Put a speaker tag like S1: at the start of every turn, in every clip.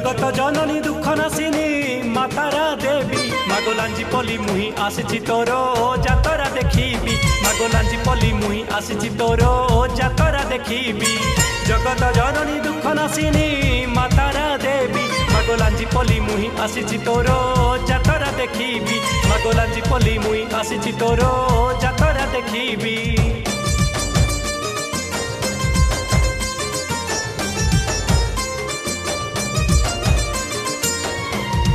S1: जगत जननी दुख नासिनी मातारा देवी मागोलांजी पली मुही आसी तोरो जातरा देखी मागोलांजी पली मुही आसी तोरो जातरा देखी जगत जननी दुख नासिनी मातारा देवी मागोलांजी पली मुही आसी तोरो जातरा देखी मागोलांजी पली मुही आसी तोरो जातरा देखी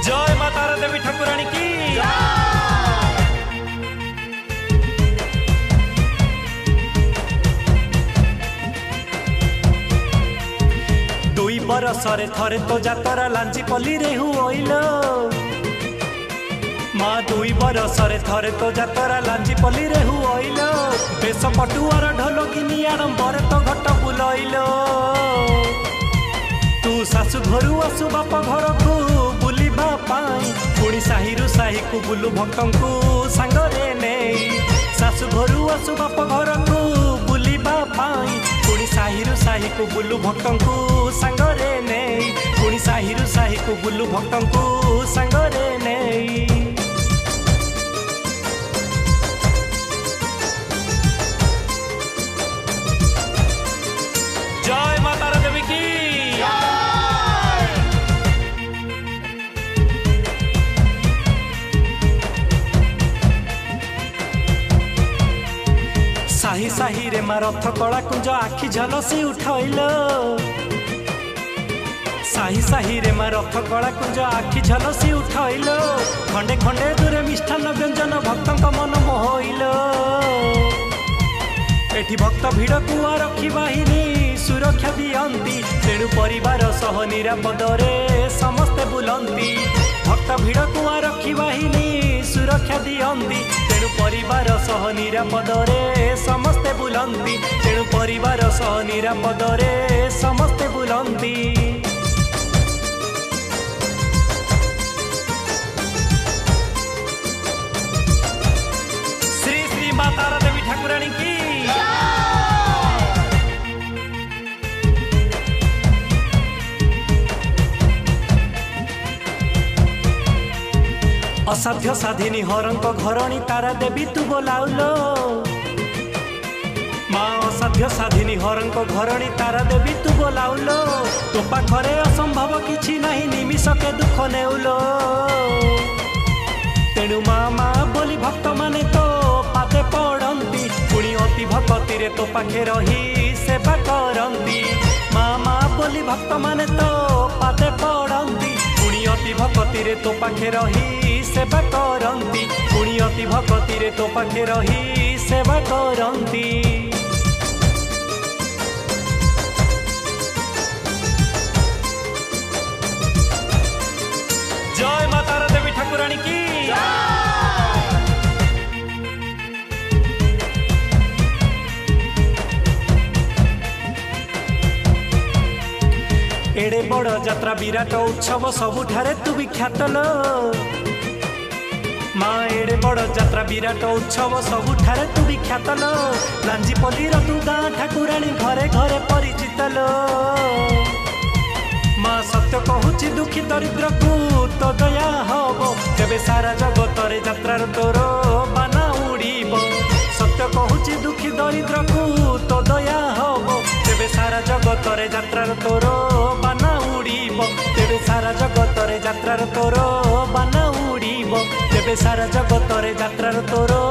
S1: जय मातारा देवी ठाकुरानी की दुई बरसरे थरे तो जातरा लांजी पल्ली रे हुइलो माँ दुई बरसरे थरे तो जातरा लांजी पल्ली रे हुइलो बेस पटुआर ढोलकिनी आरंभरे तो घट बुलइलो तू सासु घरु आसु बाप घर को बुलिबा पाई पुणी साहिरु साही को बुलु भक्तंकु सांगरे नेई सासु घरु आसु बाप घर को बुलिबा पाई पुणी साहिरु साही को बुलु भक्तंकु सांगरे नेई पुणी साहिरु साही को बुलु भक्तंकु सांगरे नेई जय मातारा देवी की साही साही रे माँ रथ कला कुंज आखि झलसी उठैलो साही साही रे माँ रथ कला कुंज आखि झलसी उठैलो खंडे खंडे दूरे मिष्ठान व्यंजन भक्तंक मन मोहइलो एठी भक्त भिड़ कुआ रखी बाहिनी सुरक्षा दियंती तेणु परिवार सह निरापदरे समस्ते बुलंती भक्त भिड़ कुआ रखी बाहिनी सुरक्षा दियंती तेणु परिवार सह निरापदरे समस्ते बुलंती तेणु परिवार सह निरापदरे समस्ते बुलंती श्री श्री मातारा देवी ठाकुरानी की असाध्य साधिनी हरंक घरणी तारा देवी तू बोलाउलो माँ असाध्य साधिनी हरंक घरणी तारा देवी तू बोलाउलो तो पाखरे असंभव किछि नहीं निमिषके दुख नेउलो तेणु माँ माँ बोली भक्त माने तो पादे पड़ंती पुणी अति भक्ति रे तो पाखे रही सेवा करंती माँ माँ बोली भक्त माने तो पादे पड़ंती पुणी अति भक्ति रे तो पाखे रही सेवा करंती पुणी अति भक्ति रे तो पाखे रही सेवा करंती जय मातारा देवी ठाकुरानी की एड़े बड़ यात्रा विराट उत्सव सबुठारे तू विख्यात लो माँ एड़े बड़ यात्रा विराट उत्सव सबुठारे तू विख्यात लो लांजी पल्ली रो तू गाँ ठाकुरानी घरे घरे परिचित लो माँ सत्य कहूची दुखी दरिद्र को तो दया हबो तेबे सारा जगत रे यात्रार तोरो बाना उड़ीबो सत्य कहूची दुखी दरिद्र को तो दया हबो तेबे सारा जगत रे यात्रार तोरो बाना उड़ीबो तेबे सारा जगत रे यात्रार तोरो बाना उड़ीबो तेबे सारा जगत रे यात्रार तोरो